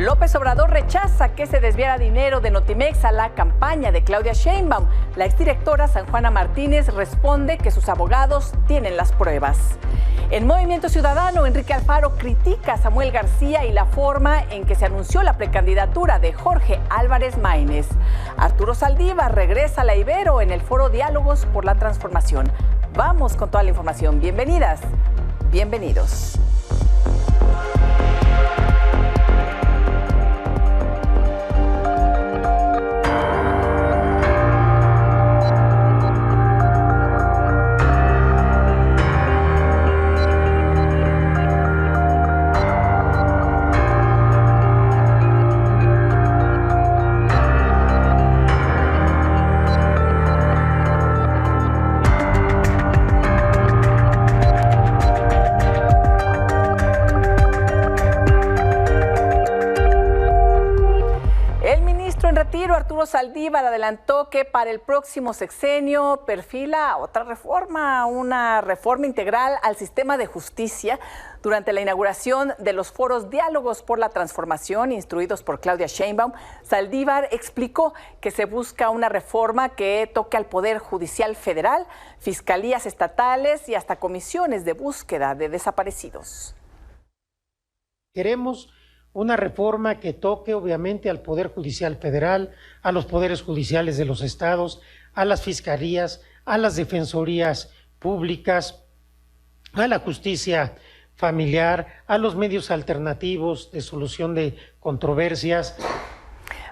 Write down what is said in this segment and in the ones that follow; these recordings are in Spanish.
López Obrador rechaza que se desviara dinero de Notimex a la campaña de Claudia Sheinbaum. La exdirectora San Juana Martínez responde que sus abogados tienen las pruebas. En Movimiento Ciudadano, Enrique Alfaro critica a Samuel García y la forma en que se anunció la precandidatura de Jorge Álvarez Maínez. Arturo Saldívar regresa a la Ibero en el foro Diálogos por la Transformación. Vamos con toda la información. Bienvenidas, bienvenidos. Arturo Saldívar adelantó que para el próximo sexenio perfila otra reforma, una reforma integral al sistema de justicia. Durante la inauguración de los foros Diálogos por la Transformación, instruidos por Claudia Sheinbaum, Saldívar explicó que se busca una reforma que toque al Poder Judicial Federal, fiscalías estatales y hasta comisiones de búsqueda de desaparecidos. Queremos una reforma que toque obviamente al Poder Judicial Federal, a los poderes judiciales de los estados, a las fiscalías, a las defensorías públicas, a la justicia familiar, a los medios alternativos de solución de controversias.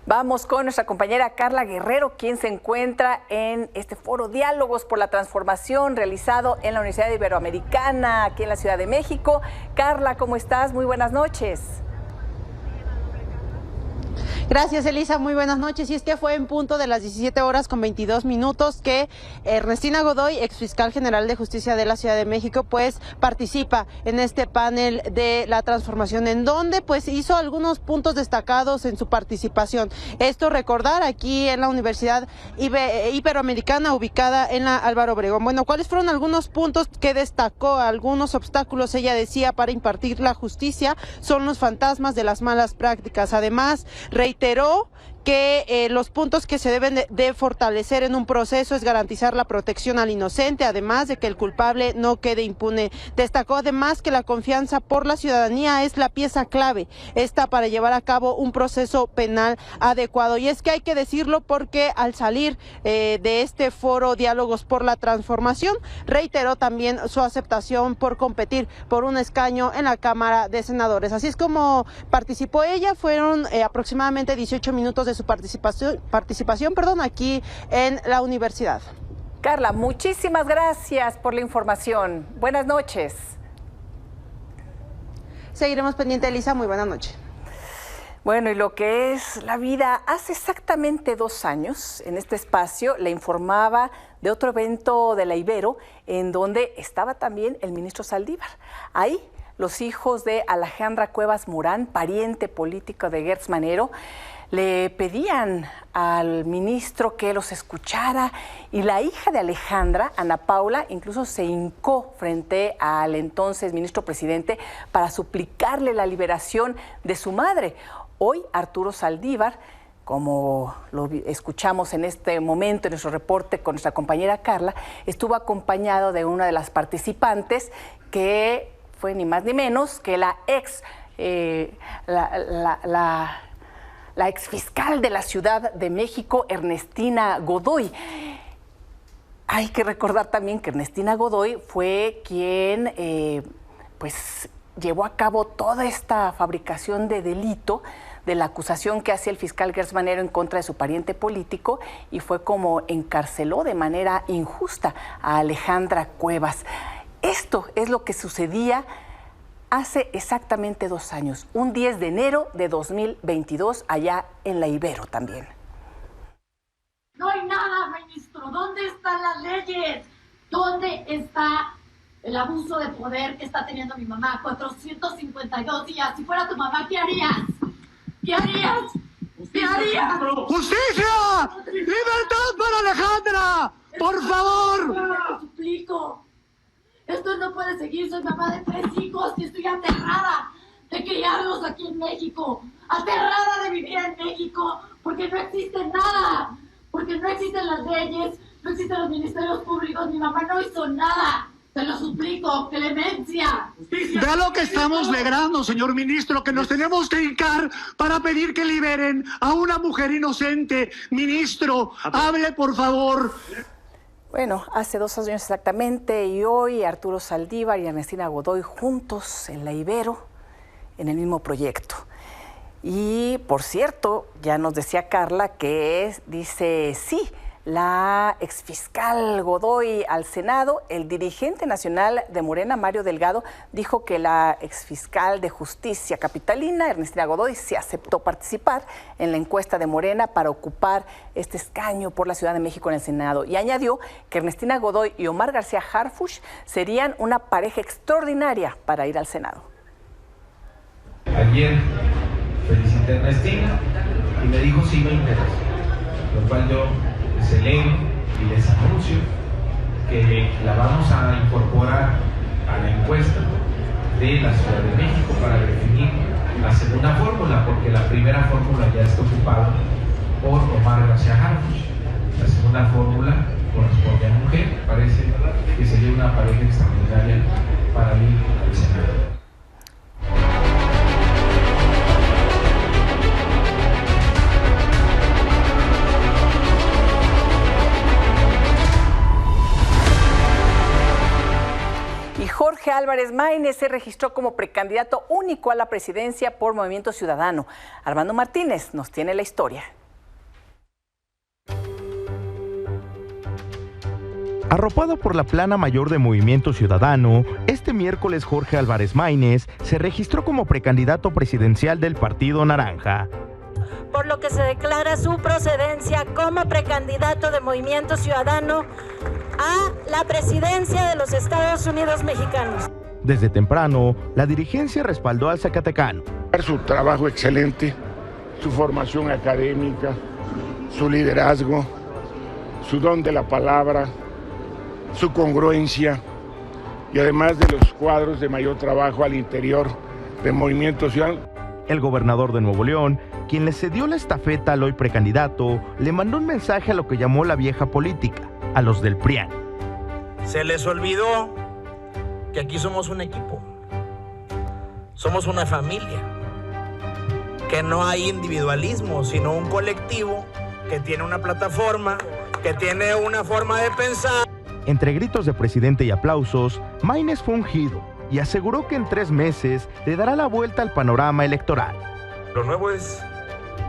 Vamos con nuestra compañera Carla Guerrero, quien se encuentra en este foro Diálogos por la Transformación realizado en la Universidad Iberoamericana, aquí en la Ciudad de México. Carla, ¿cómo estás? Muy buenas noches. Gracias, Elisa. Muy buenas noches. Y es que fue en punto de las 17:22 que Ernestina Godoy, exfiscal general de Justicia de la Ciudad de México, pues participa en este panel de la transformación, en donde pues hizo algunos puntos destacados en su participación. Esto recordar aquí en la Universidad Iberoamericana, ubicada en la Álvaro Obregón. Bueno, ¿cuáles fueron algunos puntos que destacó? Algunos obstáculos, ella decía, para impartir la justicia son los fantasmas de las malas prácticas. Además, reiteró que los puntos que se deben de fortalecer en un proceso es garantizar la protección al inocente, además de que el culpable no quede impune. Destacó además que la confianza por la ciudadanía es la pieza clave, para llevar a cabo un proceso penal adecuado. Y es que hay que decirlo porque al salir de este foro Diálogos por la Transformación, reiteró también su aceptación por competir por un escaño en la Cámara de Senadores. Así es como participó ella, fueron aproximadamente 18 minutos de su participación, aquí en la universidad. Carla, muchísimas gracias por la información. Buenas noches. Seguiremos pendiente, Elisa. Muy buena noche. Bueno, y lo que es la vida, hace exactamente 2 años, en este espacio, le informaba de otro evento de la Ibero, en donde estaba también el ministro Saldívar. Ahí, los hijos de Alejandra Cuevas Murán, pariente político de Gertz Manero, le pedían al ministro que los escuchara, y la hija de Alejandra, Ana Paula, incluso se hincó frente al entonces ministro presidente para suplicarle la liberación de su madre. Hoy Arturo Saldívar, como lo escuchamos en este momento en nuestro reporte con nuestra compañera Carla, estuvo acompañado de una de las participantes que fue ni más ni menos que la exfiscal de la Ciudad de México, Ernestina Godoy. Hay que recordar también que Ernestina Godoy fue quien llevó a cabo toda esta fabricación de delito de la acusación que hacía el fiscal Gertz Manero en contra de su pariente político, y fue como encarceló de manera injusta a Alejandra Cuevas. Esto es lo que sucedía hace exactamente 2 años, un 10 de enero de 2022, allá en la Ibero también. No hay nada, ministro. ¿Dónde están las leyes? ¿Dónde está el abuso de poder que está teniendo mi mamá? 452 días. Si fuera tu mamá, ¿qué harías? ¿Qué harías? ¿Qué harías? ¡Justicia! ¡Libertad para Alejandra! ¡Por favor! Te suplico. Esto no puede seguir. Soy mamá de 3 hijos y estoy aterrada de criarlos aquí en México. aterrada de vivir en México, porque no existe nada, porque no existen las leyes, no existen los ministerios públicos, mi mamá no hizo nada. Te lo suplico, clemencia. Vea lo que estamos logrando, señor ministro, que nos tenemos que hincar para pedir que liberen a una mujer inocente. Ministro, hable, por favor. Bueno, hace 2 años exactamente, y hoy Arturo Saldívar y Ernestina Godoy juntos en la Ibero, en el mismo proyecto. Y, por cierto, ya nos decía Carla que dice sí, la exfiscal Godoy al Senado. El dirigente nacional de Morena, Mario Delgado, dijo que la exfiscal de Justicia capitalina, Ernestina Godoy, se aceptó participar en la encuesta de Morena para ocupar este escaño por la Ciudad de México en el Senado. Y añadió que Ernestina Godoy y Omar García Harfuch serían una pareja extraordinaria para ir al Senado. Ayer felicité a Ernestina y me dijo sí me interesa, lo cual yo celebro y les anuncio que la vamos a incorporar a la encuesta de la Ciudad de México para definir la segunda fórmula, porque la primera fórmula ya está ocupada por Omar García Harfuch. La segunda fórmula corresponde a mujer. Parece que sería una pareja extraordinaria para ir al Senado. Jorge Álvarez Maínez se registró como precandidato único a la presidencia por Movimiento Ciudadano. Armando Martínez nos tiene la historia. Arropado por la plana mayor de Movimiento Ciudadano, este miércoles Jorge Álvarez Maínez se registró como precandidato presidencial del Partido Naranja, por lo que se declara su procedencia como precandidato de Movimiento Ciudadano a la presidencia de los Estados Unidos mexicanos. Desde temprano, la dirigencia respaldó al zacatecano. Su trabajo excelente, su formación académica, su liderazgo, su don de la palabra, su congruencia y además de los cuadros de mayor trabajo al interior de Movimiento Ciudadano. El gobernador de Nuevo León, quien le cedió la estafeta al hoy precandidato, le mandó un mensaje a lo que llamó la vieja política, a los del PRIAN. Se les olvidó que aquí somos un equipo, somos una familia, que no hay individualismo, sino un colectivo que tiene una plataforma, que tiene una forma de pensar. Entre gritos de presidente y aplausos, Maínez fue ungido y aseguró que en 3 meses le dará la vuelta al panorama electoral. Lo nuevo es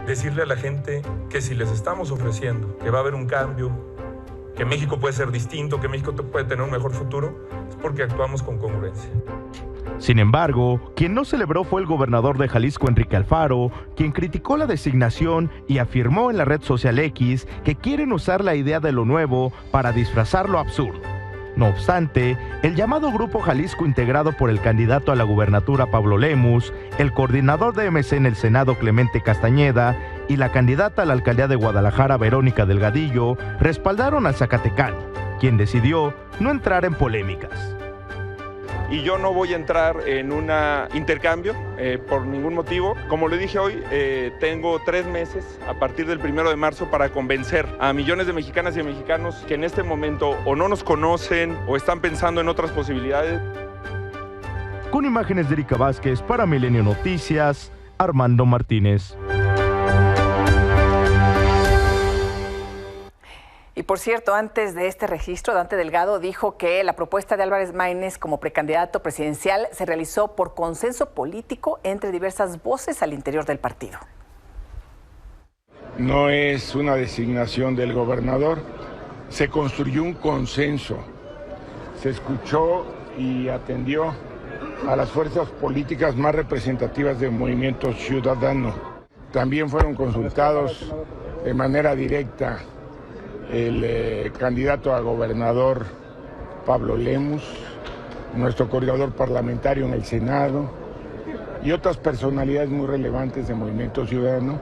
decirle a la gente que si les estamos ofreciendo que va a haber un cambio, que México puede ser distinto, que México puede tener un mejor futuro, es porque actuamos con congruencia. Sin embargo, quien no celebró fue el gobernador de Jalisco, Enrique Alfaro, quien criticó la designación y afirmó en la red social X que quieren usar la idea de lo nuevo para disfrazar lo absurdo. No obstante, el llamado Grupo Jalisco, integrado por el candidato a la gubernatura Pablo Lemus, el coordinador de MC en el Senado Clemente Castañeda y la candidata a la alcaldía de Guadalajara Verónica Delgadillo, respaldaron al zacatecano, quien decidió no entrar en polémicas. Y yo no voy a entrar en un intercambio por ningún motivo. Como le dije hoy, tengo 3 meses a partir del 1 de marzo para convencer a millones de mexicanas y mexicanos que en este momento o no nos conocen o están pensando en otras posibilidades. Con imágenes de Erika Vázquez para Milenio Noticias, Armando Martínez. Y por cierto, antes de este registro, Dante Delgado dijo que la propuesta de Álvarez Maínez como precandidato presidencial se realizó por consenso político entre diversas voces al interior del partido. No es una designación del gobernador, se construyó un consenso, se escuchó y atendió a las fuerzas políticas más representativas del Movimiento Ciudadano. También fueron consultados de manera directa el candidato a gobernador Pablo Lemus, nuestro coordinador parlamentario en el Senado y otras personalidades muy relevantes del Movimiento Ciudadano,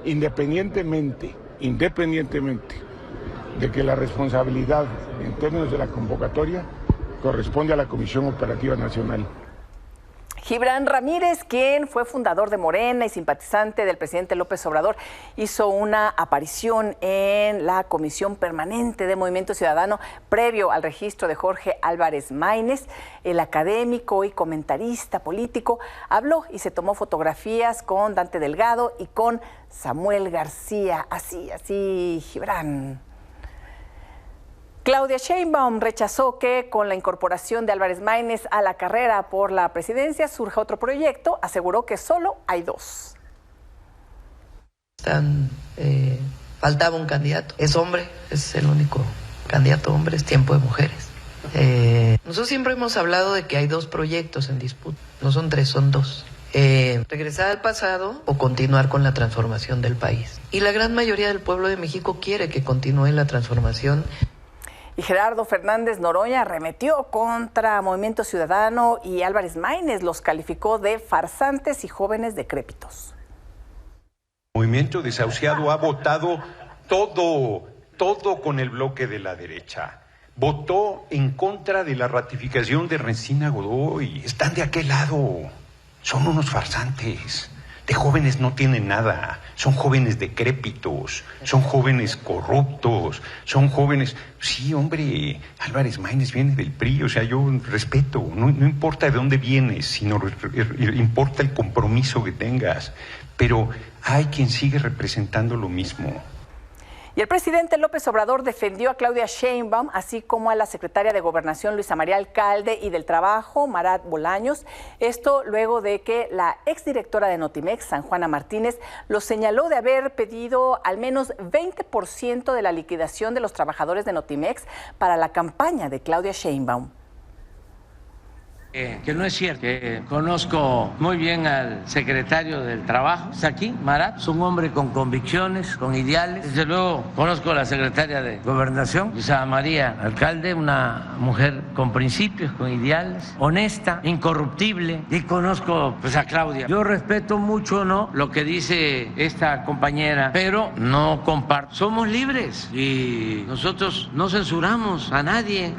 independientemente de que la responsabilidad en términos de la convocatoria corresponde a la Comisión Operativa Nacional. Gibran Ramírez, quien fue fundador de Morena y simpatizante del presidente López Obrador, hizo una aparición en la Comisión Permanente de Movimiento Ciudadano previo al registro de Jorge Álvarez Maínez. El académico y comentarista político habló y se tomó fotografías con Dante Delgado y con Samuel García. Así, Gibran. Claudia Sheinbaum rechazó que con la incorporación de Álvarez Maínez a la carrera por la presidencia surja otro proyecto. Aseguró que solo hay dos. Faltaba un candidato. Es hombre, es el único candidato hombre, es tiempo de mujeres. Nosotros siempre hemos hablado de que hay dos proyectos en disputa. No son tres, son dos. Regresar al pasado o continuar con la transformación del país. Y la gran mayoría del pueblo de México quiere que continúe la transformación. Y Gerardo Fernández Noroña arremetió contra Movimiento Ciudadano y Álvarez Maínez los calificó de farsantes y jóvenes decrépitos. Movimiento Desahuciado ha votado todo con el bloque de la derecha. Votó en contra de la ratificación de Ernestina Godoy. Están de aquel lado. Son unos farsantes. De jóvenes no tienen nada, son jóvenes decrépitos, son jóvenes corruptos, son jóvenes... Sí, hombre, Álvarez Maínez viene del PRI, o sea, yo respeto, no importa de dónde vienes, sino importa el compromiso que tengas, pero hay quien sigue representando lo mismo. Y el presidente López Obrador defendió a Claudia Sheinbaum, así como a la secretaria de Gobernación Luisa María Alcalde y del Trabajo Marat Bolaños. Esto luego de que la exdirectora de Notimex, San Juana Martínez, los señaló de haber pedido al menos 20% de la liquidación de los trabajadores de Notimex para la campaña de Claudia Sheinbaum. Que no es cierto, que conozco muy bien al secretario del Trabajo, está aquí, Marat, es un hombre con convicciones, con ideales. Desde luego conozco a la secretaria de Gobernación, Luisa María Alcalde, una mujer con principios, con ideales, honesta, incorruptible, y conozco pues a Claudia. Yo respeto mucho, ¿no?, lo que dice esta compañera, pero no comparto. Somos libres y nosotros no censuramos a nadie,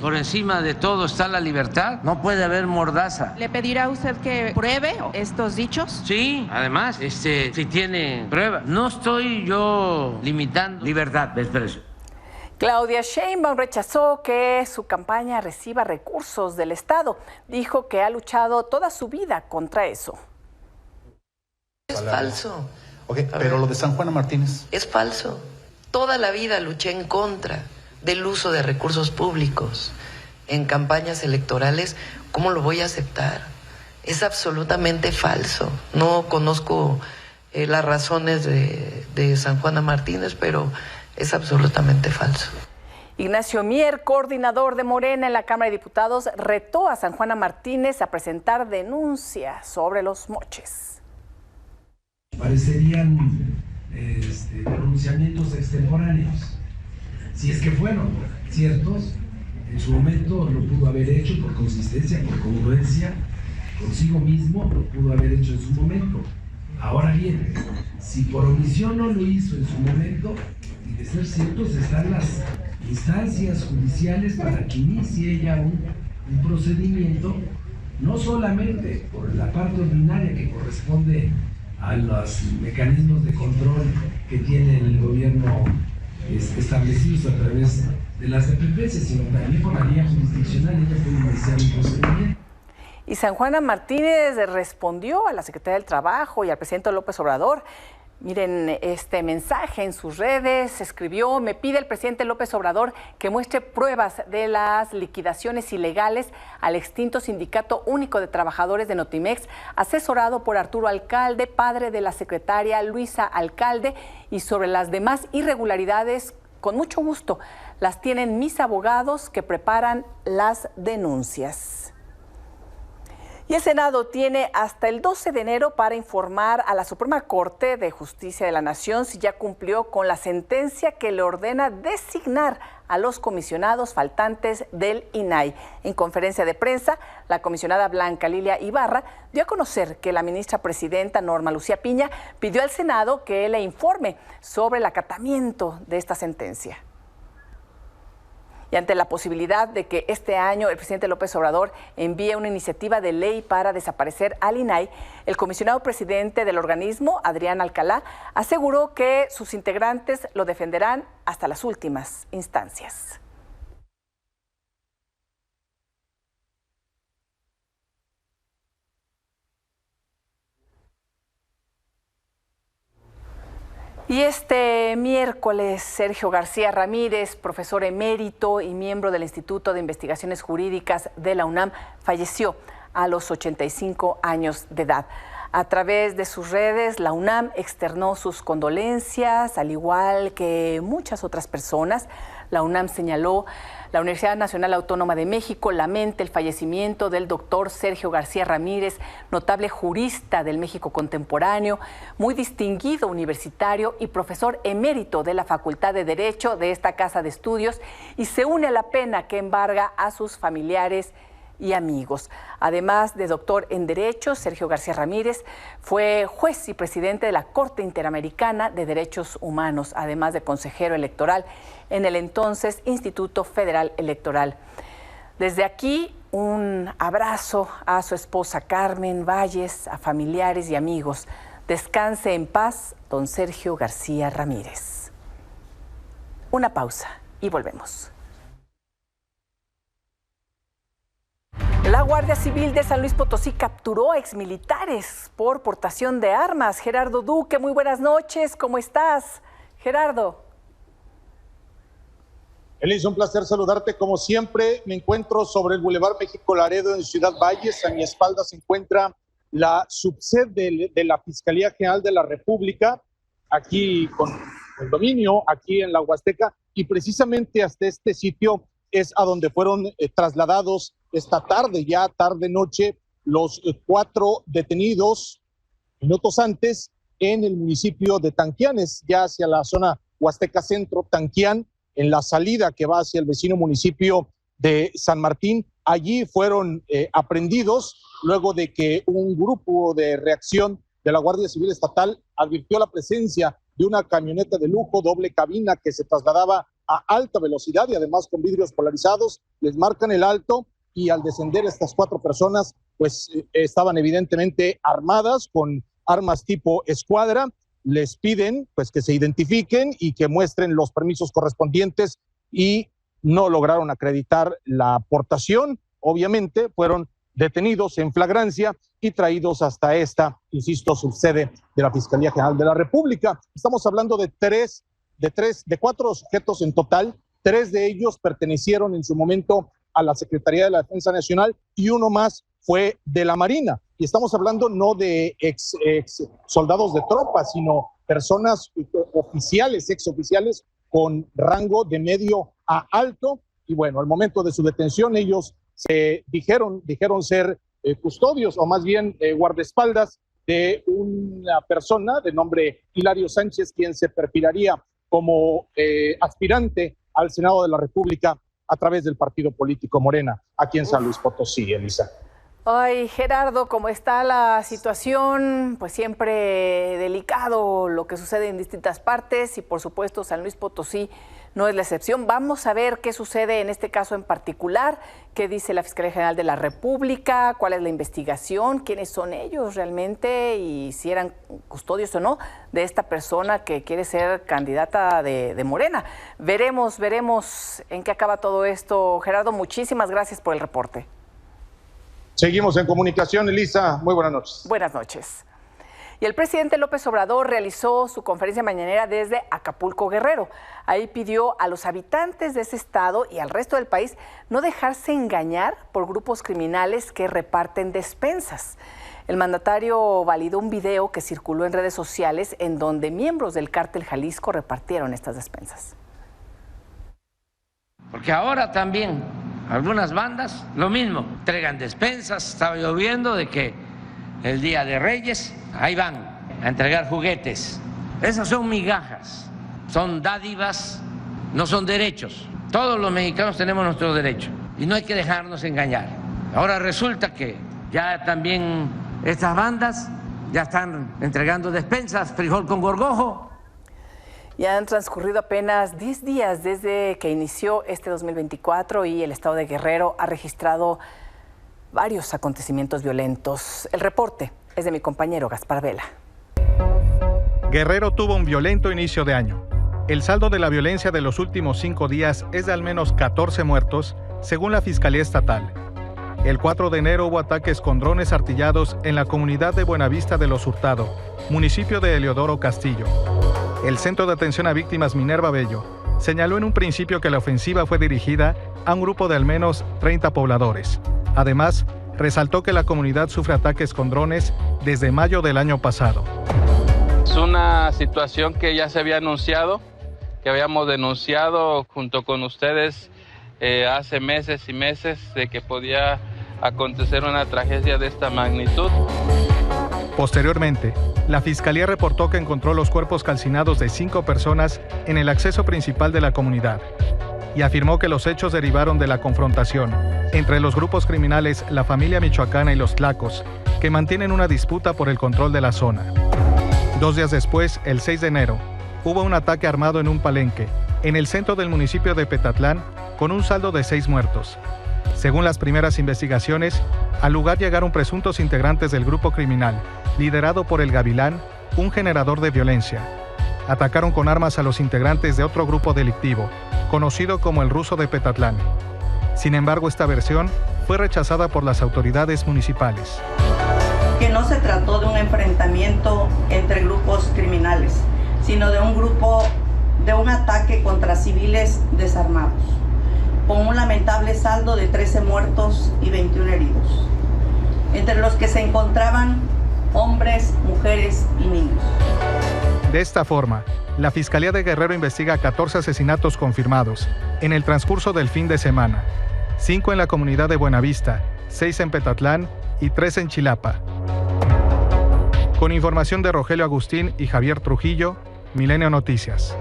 por encima de todo está la libertad, no puede haber mordaza. ¿Le pedirá usted que pruebe estos dichos? Sí, además, si tiene pruebas. No estoy yo limitando libertad de expresión. Claudia Sheinbaum rechazó que su campaña reciba recursos del Estado. Dijo que ha luchado toda su vida contra eso. Es falso. Okay, pero lo de San Juana Martínez. Es falso. Toda la vida luché en contra del uso de recursos públicos en campañas electorales. ¿Cómo lo voy a aceptar? Es absolutamente falso. No conozco las razones de San Juana Martínez, pero es absolutamente falso. Ignacio Mier, coordinador de Morena en la Cámara de Diputados, retó a San Juana Martínez a presentar denuncia sobre los moches. Parecerían pronunciamientos extemporáneos. Si es que fueron ciertos, en su momento lo pudo haber hecho por consistencia, por congruencia consigo mismo, lo pudo haber hecho en su momento. Ahora bien, si por omisión no lo hizo en su momento, y de ser ciertos están las instancias judiciales para que inicie ella un procedimiento, no solamente por la parte ordinaria que corresponde a los mecanismos de control que tiene el gobierno establecidos a través de las dependencias, sino también por la vía jurisdiccional. Ella puede iniciar un procedimiento. Y San Juana Martínez respondió a la Secretaría del Trabajo y al presidente López Obrador. Miren este mensaje en sus redes, escribió: me pide el presidente López Obrador que muestre pruebas de las liquidaciones ilegales al extinto Sindicato Único de Trabajadores de Notimex, asesorado por Arturo Alcalde, padre de la secretaria Luisa Alcalde, y sobre las demás irregularidades, con mucho gusto, las tienen mis abogados que preparan las denuncias. Y el Senado tiene hasta el 12 de enero para informar a la Suprema Corte de Justicia de la Nación si ya cumplió con la sentencia que le ordena designar a los comisionados faltantes del INAI. En conferencia de prensa, la comisionada Blanca Lilia Ibarra dio a conocer que la ministra presidenta Norma Lucía Piña pidió al Senado que le informe sobre el acatamiento de esta sentencia. Y ante la posibilidad de que este año el presidente López Obrador envíe una iniciativa de ley para desaparecer al INAI, el comisionado presidente del organismo, Adrián Alcalá, aseguró que sus integrantes lo defenderán hasta las últimas instancias. Y este miércoles, Sergio García Ramírez, profesor emérito y miembro del Instituto de Investigaciones Jurídicas de la UNAM, falleció a los 85 años de edad. A través de sus redes, la UNAM externó sus condolencias, al igual que muchas otras personas. La UNAM señaló: la Universidad Nacional Autónoma de México lamenta el fallecimiento del doctor Sergio García Ramírez, notable jurista del México contemporáneo, muy distinguido universitario y profesor emérito de la Facultad de Derecho de esta casa de estudios, y se une a la pena que embarga a sus familiares y amigos. Además de doctor en Derecho, Sergio García Ramírez fue juez y presidente de la Corte Interamericana de Derechos Humanos, además de consejero electoral en el entonces Instituto Federal Electoral. Desde aquí, un abrazo a su esposa Carmen Valles, a familiares y amigos. Descanse en paz, don Sergio García Ramírez. Una pausa y volvemos. La Guardia Civil de San Luis Potosí capturó a exmilitares por portación de armas. Gerardo Duque, muy buenas noches, ¿cómo estás? Gerardo. Elisa, un placer saludarte. Como siempre, me encuentro sobre el Boulevard México Laredo en Ciudad Valles. A mi espalda se encuentra la subsede de la Fiscalía General de la República, aquí con el dominio, aquí en la Huasteca, y precisamente hasta este sitio es a donde fueron trasladados esta tarde, ya tarde-noche, los 4 detenidos minutos antes en el municipio de Tanquianes, ya hacia la zona Huasteca Centro, Tanquián, en la salida que va hacia el vecino municipio de San Martín. Allí fueron aprehendidos luego de que un grupo de reacción de la Guardia Civil Estatal advirtió la presencia de una camioneta de lujo, doble cabina, que se trasladaba a alta velocidad y además con vidrios polarizados. Les marcan el alto y al descender estas 4 personas, pues estaban evidentemente armadas con armas tipo escuadra. Les piden pues que se identifiquen y que muestren los permisos correspondientes y no lograron acreditar la portación. Obviamente fueron detenidos en flagrancia y traídos hasta esta, insisto, subsede de la Fiscalía General de la República. Estamos hablando de 4 sujetos en total. 3 de ellos pertenecieron en su momento a la Secretaría de la Defensa Nacional y uno más fue de la Marina. Y estamos hablando no de ex soldados de tropa, sino personas oficiales, exoficiales con rango de medio a alto. Y bueno, al momento de su detención ellos se dijeron ser custodios o más bien guardaespaldas de una persona de nombre Hilario Sánchez, quien se perfilaría como aspirante al Senado de la República a través del partido político Morena, aquí en San Luis Potosí, Elisa. Ay, Gerardo, ¿cómo está la situación? Pues siempre delicado lo que sucede en distintas partes y por supuesto San Luis Potosí no es la excepción. Vamos a ver qué sucede en este caso en particular, qué dice la Fiscalía General de la República, cuál es la investigación, quiénes son ellos realmente y si eran custodios o no de esta persona que quiere ser candidata de Morena. Veremos en qué acaba todo esto. Gerardo, muchísimas gracias por el reporte. Seguimos en comunicación, Elisa. Muy buenas noches. Buenas noches. Y el presidente López Obrador realizó su conferencia mañanera desde Acapulco, Guerrero. Ahí pidió a los habitantes de ese estado y al resto del país no dejarse engañar por grupos criminales que reparten despensas. El mandatario validó un video que circuló en redes sociales en donde miembros del cártel Jalisco repartieron estas despensas. Porque ahora también algunas bandas, lo mismo, entregan despensas. Estaba lloviendo de que el Día de Reyes, ahí van a entregar juguetes. Esas son migajas, son dádivas, no son derechos. Todos los mexicanos tenemos nuestro derecho y no hay que dejarnos engañar. Ahora resulta que ya también estas bandas ya están entregando despensas, frijol con gorgojo. Ya han transcurrido apenas 10 días desde que inició este 2024 y el estado de Guerrero ha registrado varios acontecimientos violentos. El reporte es de mi compañero Gaspar Vela. Guerrero tuvo un violento inicio de año. El saldo de la violencia de los últimos 5 días es de al menos 14 muertos, según la Fiscalía Estatal. El 4 de enero hubo ataques con drones artillados en la comunidad de Buenavista de los Hurtado, municipio de Heliodoro Castillo. El Centro de Atención a Víctimas Minerva Bello señaló en un principio que la ofensiva fue dirigida a un grupo de al menos 30 pobladores. Además, resaltó que la comunidad sufre ataques con drones desde mayo del año pasado. Es una situación que ya se había anunciado, que habíamos denunciado junto con ustedes hace meses y meses de que podía acontecer una tragedia de esta magnitud. Posteriormente, la Fiscalía reportó que encontró los cuerpos calcinados de 5 personas en el acceso principal de la comunidad y afirmó que los hechos derivaron de la confrontación entre los grupos criminales La Familia Michoacana y los Tlacos, que mantienen una disputa por el control de la zona. 2 días después, el 6 de enero, hubo un ataque armado en un palenque, en el centro del municipio de Petatlán, con un saldo de 6 muertos. Según las primeras investigaciones, al lugar llegaron presuntos integrantes del grupo criminal, liderado por el Gavilán, un generador de violencia. Atacaron con armas a los integrantes de otro grupo delictivo, conocido como el Ruso de Petatlán. Sin embargo, esta versión fue rechazada por las autoridades municipales. Que no se trató de un enfrentamiento entre grupos criminales, sino de un ataque contra civiles desarmados, con un lamentable saldo de 13 muertos y 21 heridos, entre los que se encontraban hombres, mujeres y niños. De esta forma, la Fiscalía de Guerrero investiga 14 asesinatos confirmados en el transcurso del fin de semana, 5 en la comunidad de Buenavista, 6 en Petatlán y 3 en Chilapa. Con información de Rogelio Agustín y Javier Trujillo, Milenio Noticias.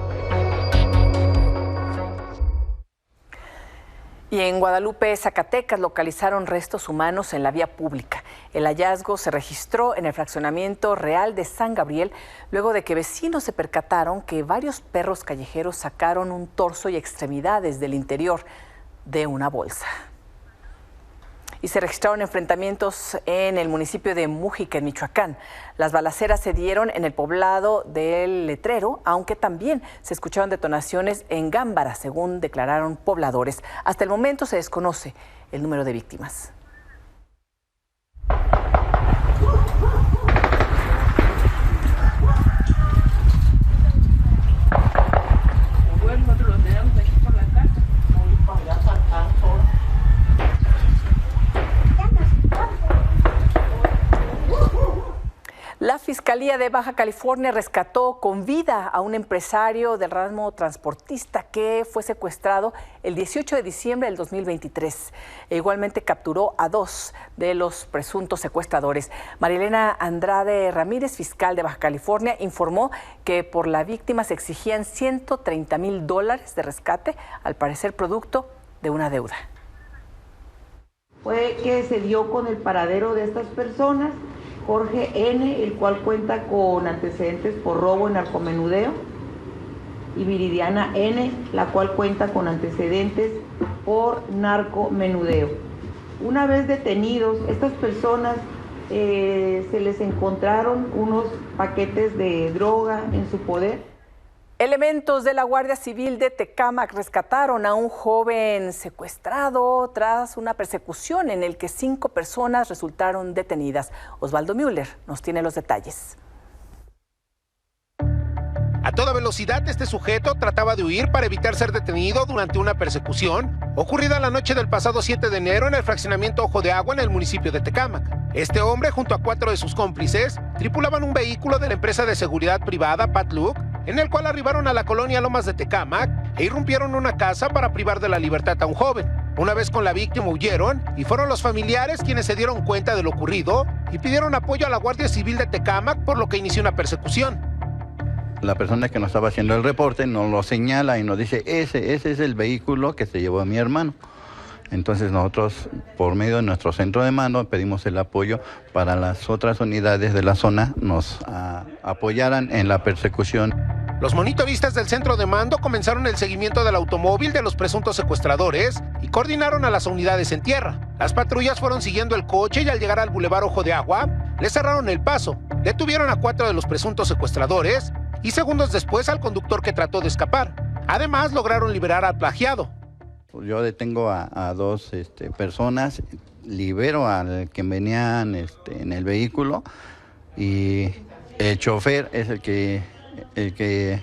Y en Guadalupe, Zacatecas, localizaron restos humanos en la vía pública. El hallazgo se registró en el fraccionamiento Real de San Gabriel, luego de que vecinos se percataron que varios perros callejeros sacaron un torso y extremidades del interior de una bolsa. Y se registraron enfrentamientos en el municipio de Mújica, en Michoacán. Las balaceras se dieron en el poblado del Letrero, aunque también se escucharon detonaciones en Gámbara, según declararon pobladores. Hasta el momento se desconoce el número de víctimas. La Fiscalía de Baja California rescató con vida a un empresario del ramo transportista que fue secuestrado el 18 de diciembre del 2023. E igualmente capturó a 2 de los presuntos secuestradores. Marilena Andrade Ramírez, fiscal de Baja California, informó que por la víctima se exigían $130,000 de rescate, al parecer producto de una deuda. Fue que se dio con el paradero de estas personas, Jorge N., el cual cuenta con antecedentes por robo y narcomenudeo, y Viridiana N., la cual cuenta con antecedentes por narcomenudeo. Una vez detenidos, estas personas se les encontraron unos paquetes de droga en su poder. Elementos de la Guardia Civil de Tecámac rescataron a un joven secuestrado tras una persecución en el que 5 personas resultaron detenidas. Osvaldo Müller nos tiene los detalles. A toda velocidad, este sujeto trataba de huir para evitar ser detenido durante una persecución ocurrida la noche del pasado 7 de enero en el fraccionamiento Ojo de Agua en el municipio de Tecámac. Este hombre, junto a 4 de sus cómplices, tripulaban un vehículo de la empresa de seguridad privada Patlook, en el cual arribaron a la colonia Lomas de Tecámac e irrumpieron una casa para privar de la libertad a un joven. Una vez con la víctima huyeron y fueron los familiares quienes se dieron cuenta de lo ocurrido y pidieron apoyo a la Guardia Civil de Tecámac, por lo que inició una persecución. La persona que nos estaba haciendo el reporte nos lo señala y nos dice, ese es el vehículo que se llevó a mi hermano. Entonces nosotros, por medio de nuestro centro de mando, pedimos el apoyo para las otras unidades de la zona nos apoyaran en la persecución. Los monitoristas del centro de mando comenzaron el seguimiento del automóvil de los presuntos secuestradores y coordinaron a las unidades en tierra. Las patrullas fueron siguiendo el coche y al llegar al bulevar Ojo de Agua, le cerraron el paso, detuvieron a 4 de los presuntos secuestradores y segundos después al conductor que trató de escapar. Además, lograron liberar al plagiado. Yo detengo a 2 personas, libero al que venían en el vehículo y el chofer es el que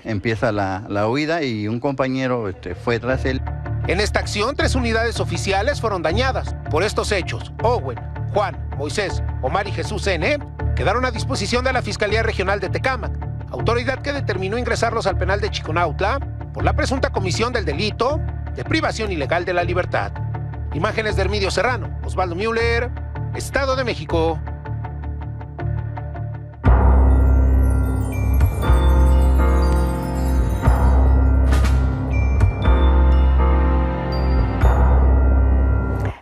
empieza la huida y un compañero fue tras él. En esta acción, 3 unidades oficiales fueron dañadas. Por estos hechos, Owen, Juan, Moisés, Omar y Jesús N. quedaron a disposición de la Fiscalía Regional de Tecámac, autoridad que determinó ingresarlos al penal de Chiconautla por la presunta comisión del delito de privación ilegal de la libertad. Imágenes de Hermidio Serrano, Osvaldo Müller, Estado de México.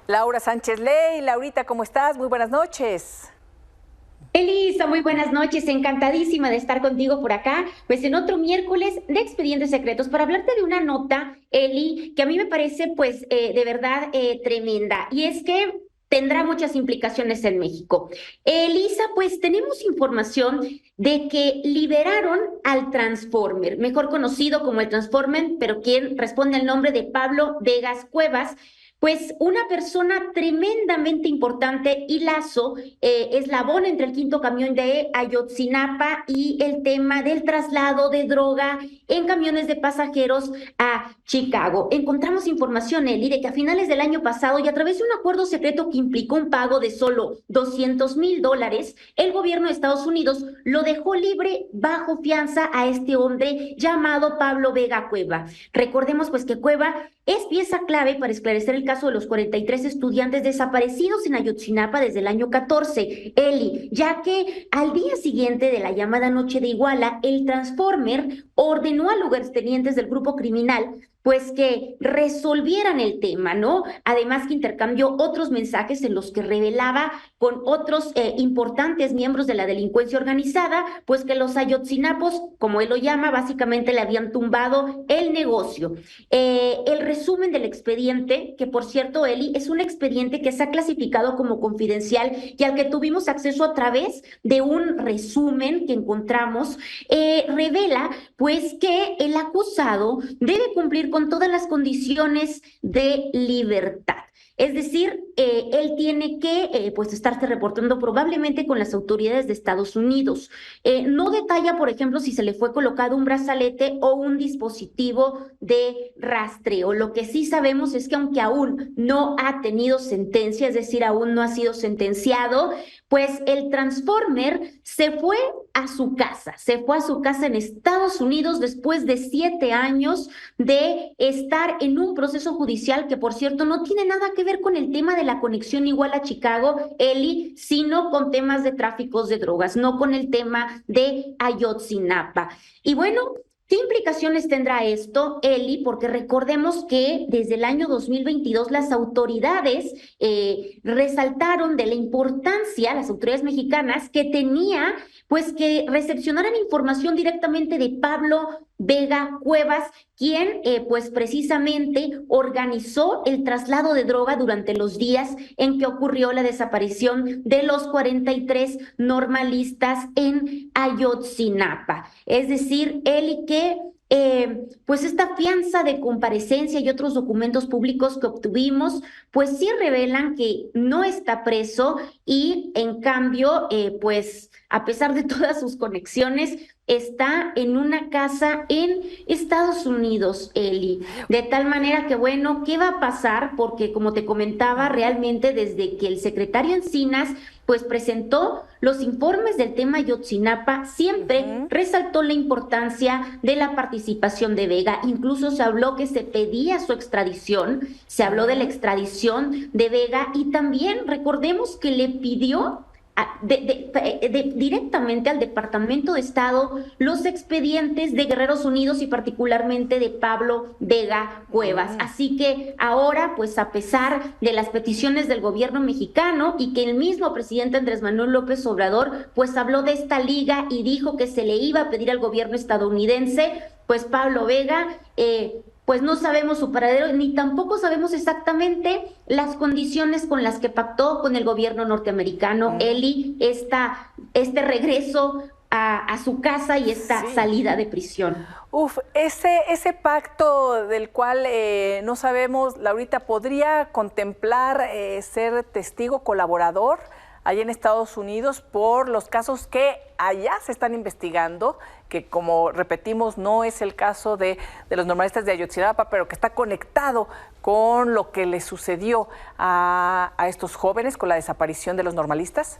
Laura Sánchez Ley. Laurita, ¿cómo estás? Muy buenas noches. Elisa, muy buenas noches, encantadísima de estar contigo por acá, pues en otro miércoles de Expedientes Secretos para hablarte de una nota, Eli, que a mí me parece pues de verdad tremenda, y es que tendrá muchas implicaciones en México. Elisa, pues tenemos información de que liberaron al Transformer, mejor conocido como el Transformer, pero quien responde al nombre de Pablo Vegas Cuevas, pues una persona tremendamente importante y lazo, eslabón entre el quinto camión de Ayotzinapa y el tema del traslado de droga en camiones de pasajeros a Chicago. Encontramos información, Eli, de que a finales del año pasado y a través de un acuerdo secreto que implicó un pago de solo $200,000, el gobierno de Estados Unidos lo dejó libre bajo fianza a este hombre llamado Pablo Vega Cueva. Recordemos pues que Cueva es pieza clave para esclarecer el caso de los 43 estudiantes desaparecidos en Ayotzinapa desde el año 14, Eli, ya que al día siguiente de la llamada Noche de Iguala, el Transformer ordenó a lugartenientes del grupo criminal pues que resolvieran el tema, ¿no? Además que intercambió otros mensajes en los que revelaba con otros importantes miembros de la delincuencia organizada, pues que los ayotzinapos, como él lo llama, básicamente le habían tumbado el negocio. El resumen del expediente, que por cierto, Eli, es un expediente que se ha clasificado como confidencial y al que tuvimos acceso a través de un resumen que encontramos, revela pues que el acusado debe cumplir con todas las condiciones de libertad. Es decir, él tiene que pues estarse reportando probablemente con las autoridades de Estados Unidos. No detalla, por ejemplo, si se le fue colocado un brazalete o un dispositivo de rastreo. Lo que sí sabemos es que aunque aún no ha tenido sentencia, es decir, aún no ha sido sentenciado, pues el Transformer se fue a su casa en Estados Unidos después de 7 años de estar en un proceso judicial que, por cierto, no tiene nada que ver con el tema de la conexión Iguala-Chicago, Eli, sino con temas de tráficos de drogas, no con el tema de Ayotzinapa. Y bueno, ¿qué implicaciones tendrá esto, Eli? Porque recordemos que desde el año 2022 las autoridades resaltaron de la importancia, las autoridades mexicanas, que tenía pues que recepcionaran información directamente de Pablo Vega Cuevas, quien pues precisamente organizó el traslado de droga durante los días en que ocurrió la desaparición de los 43 normalistas en Ayotzinapa. Es decir, Eli, que pues esta fianza de comparecencia y otros documentos públicos que obtuvimos, pues sí revelan que no está preso y en cambio, pues a pesar de todas sus conexiones, está en una casa en Estados Unidos, Eli. De tal manera que, bueno, ¿qué va a pasar? Porque, como te comentaba, realmente desde que el secretario Encinas pues presentó los informes del tema Ayotzinapa, siempre resaltó la importancia de la participación de Vega. Incluso se habló que se pedía su extradición, se habló de la extradición de Vega y también recordemos que le pidió directamente al Departamento de Estado los expedientes de Guerreros Unidos y particularmente de Pablo Vega Cuevas. Así que ahora, pues a pesar de las peticiones del gobierno mexicano y que el mismo presidente Andrés Manuel López Obrador pues habló de esta liga y dijo que se le iba a pedir al gobierno estadounidense, pues Pablo Vega pues no sabemos su paradero, ni tampoco sabemos exactamente las condiciones con las que pactó con el gobierno norteamericano, Eli, este regreso a su casa y esta salida de prisión. Ese pacto del cual no sabemos, Laurita, ¿podría contemplar ser testigo colaborador allá en Estados Unidos por los casos que allá se están investigando, que como repetimos no es el caso de los normalistas de Ayotzinapa, pero que está conectado con lo que le sucedió a estos jóvenes con la desaparición de los normalistas?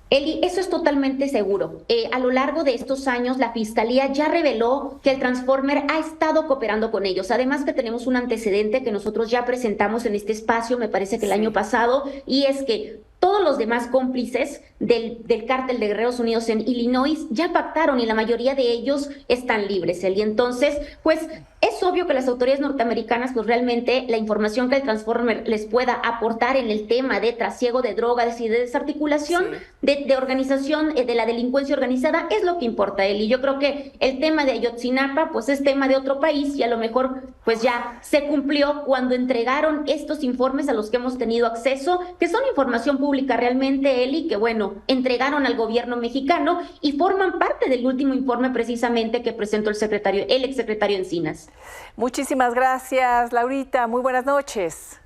Eli, eso es totalmente seguro. A lo largo de estos años, la Fiscalía ya reveló que el Transformer ha estado cooperando con ellos. Además que tenemos un antecedente que nosotros ya presentamos en este espacio, me parece que el año pasado, y es que todos los demás cómplices del cártel de Guerreros Unidos en Illinois ya pactaron y la mayoría de ellos están libres, Eli. Entonces, pues es obvio que las autoridades norteamericanas, pues realmente la información que el Transformer les pueda aportar en el tema de trasiego de drogas y de desarticulación de organización de la delincuencia organizada es lo que importa, Eli. Yo creo que el tema de Ayotzinapa, pues es tema de otro país y a lo mejor pues ya se cumplió cuando entregaron estos informes a los que hemos tenido acceso, que son información pública realmente, Eli, que bueno, entregaron al gobierno mexicano y forman parte del último informe precisamente que presentó el exsecretario Encinas. Muchísimas gracias, Laurita. Muy buenas noches.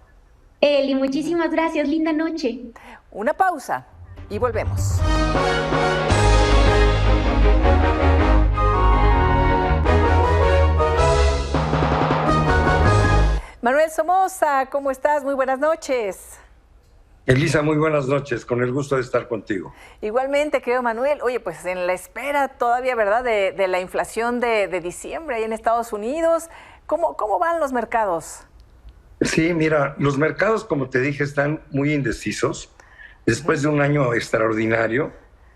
Eli, muchísimas gracias. Linda noche. Una pausa y volvemos. Manuel Somoza, ¿cómo estás? Muy buenas noches. Elisa, muy buenas noches, con el gusto de estar contigo. Igualmente, querido Manuel. Oye, pues en la espera todavía, ¿verdad?, de la inflación de diciembre ahí en Estados Unidos. ¿Cómo van los mercados? Sí, mira, los mercados, como te dije, están muy indecisos. Después de un año extraordinario,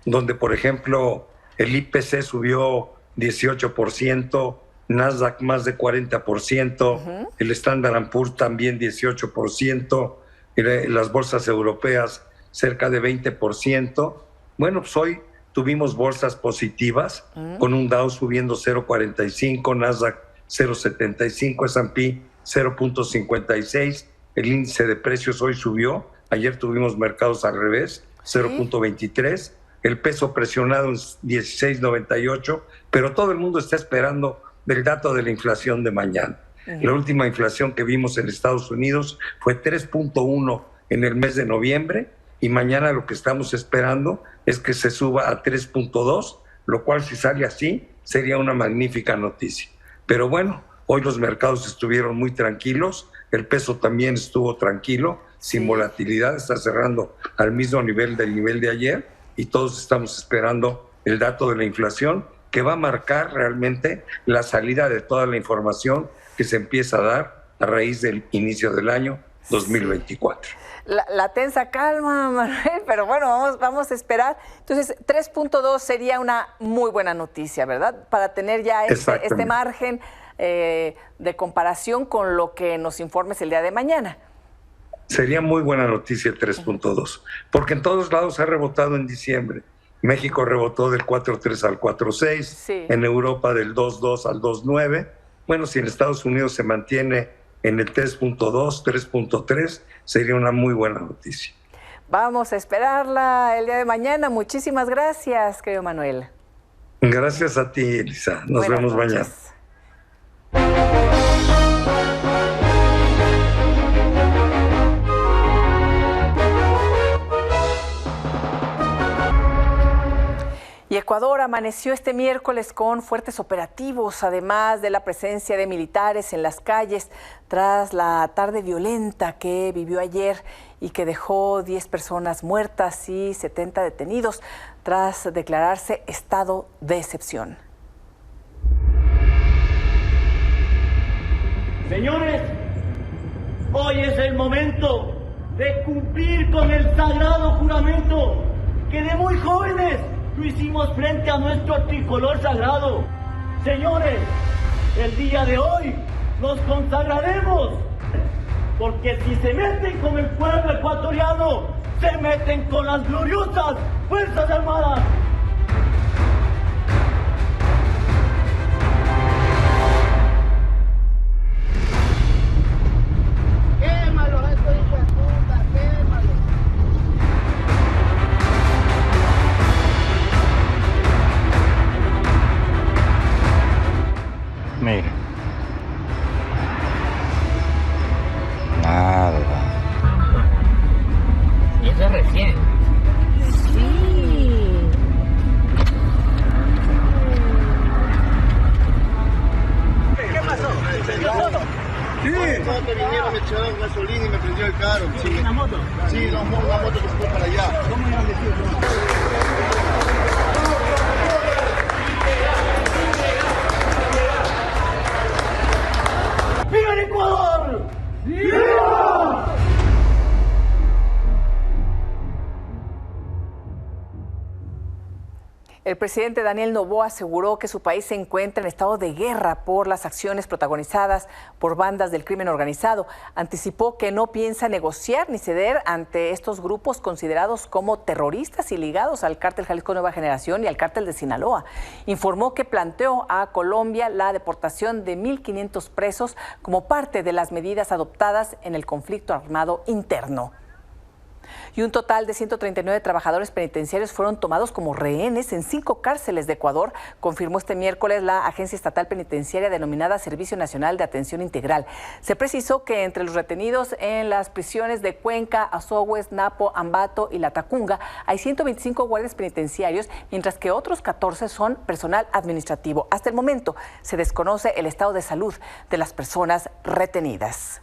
donde, por ejemplo, el IPC subió 18%, Nasdaq más de 40%, el Standard & Poor's también 18%, las bolsas europeas cerca de 20%. Bueno, pues hoy tuvimos bolsas positivas, con un Dow subiendo 0.45, Nasdaq 0.75, S&P 0.56, el índice de precios hoy subió, ayer tuvimos mercados al revés, 0.23, el peso presionado en 16.98, pero todo el mundo está esperando el dato de la inflación de mañana. La última inflación que vimos en Estados Unidos fue 3.1 en el mes de noviembre y mañana lo que estamos esperando es que se suba a 3.2, lo cual si sale así sería una magnífica noticia. Pero bueno, hoy los mercados estuvieron muy tranquilos, el peso también estuvo tranquilo, sin volatilidad, está cerrando al mismo nivel del nivel de ayer y todos estamos esperando el dato de la inflación que va a marcar realmente la salida de toda la información que se empieza a dar a raíz del inicio del año 2024. La tensa calma, Manuel, pero bueno, vamos a esperar. Entonces, 3.2 sería una muy buena noticia, ¿verdad? Para tener ya este margen de comparación con lo que nos informes el día de mañana. Sería muy buena noticia el 3.2, porque en todos lados ha rebotado en diciembre. México rebotó del 4.3 al 4.6, en Europa del 2.2 al 2.9. Bueno, si en Estados Unidos se mantiene en el 3.2, 3.3, sería una muy buena noticia. Vamos a esperarla el día de mañana. Muchísimas gracias, querido Manuel. Gracias a ti, Elisa. Nos vemos mañana. Y Ecuador amaneció este miércoles con fuertes operativos, además de la presencia de militares en las calles, tras la tarde violenta que vivió ayer y que dejó 10 personas muertas y 70 detenidos, tras declararse estado de excepción. Señores, hoy es el momento de cumplir con el sagrado juramento que de muy jóvenes lo hicimos frente a nuestro tricolor sagrado. Señores, el día de hoy nos consagraremos, porque si se meten con el pueblo ecuatoriano, se meten con las gloriosas Fuerzas Armadas. ¡Quémalo, esto hijo de puta! ¡Quémalo! Mira. Nada. Y eso es recién. Sí. ¿Qué pasó? Sí. Cuando vinieron me echaron gasolina y me prendió el carro. Sí. ¿Una moto? Sí, una moto que se fue para allá. ¿Cómo iban vestidos? ¡Viva el Ecuador! ¡Viva! El presidente Daniel Noboa aseguró que su país se encuentra en estado de guerra por las acciones protagonizadas por bandas del crimen organizado. Anticipó que no piensa negociar ni ceder ante estos grupos considerados como terroristas y ligados al Cártel Jalisco Nueva Generación y al Cártel de Sinaloa. Informó que planteó a Colombia la deportación de 1.500 presos como parte de las medidas adoptadas en el conflicto armado interno. Y un total de 139 trabajadores penitenciarios fueron tomados como rehenes en 5 cárceles de Ecuador, confirmó este miércoles la Agencia Estatal Penitenciaria denominada Servicio Nacional de Atención Integral. Se precisó que entre los retenidos en las prisiones de Cuenca, Azogues, Napo, Ambato y Latacunga hay 125 guardias penitenciarios, mientras que otros 14 son personal administrativo. Hasta el momento se desconoce el estado de salud de las personas retenidas.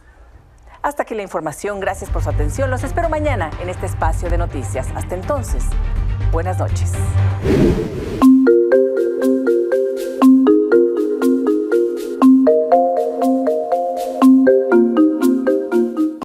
Hasta aquí la información, gracias por su atención. Los espero mañana en este espacio de noticias. Hasta entonces, buenas noches.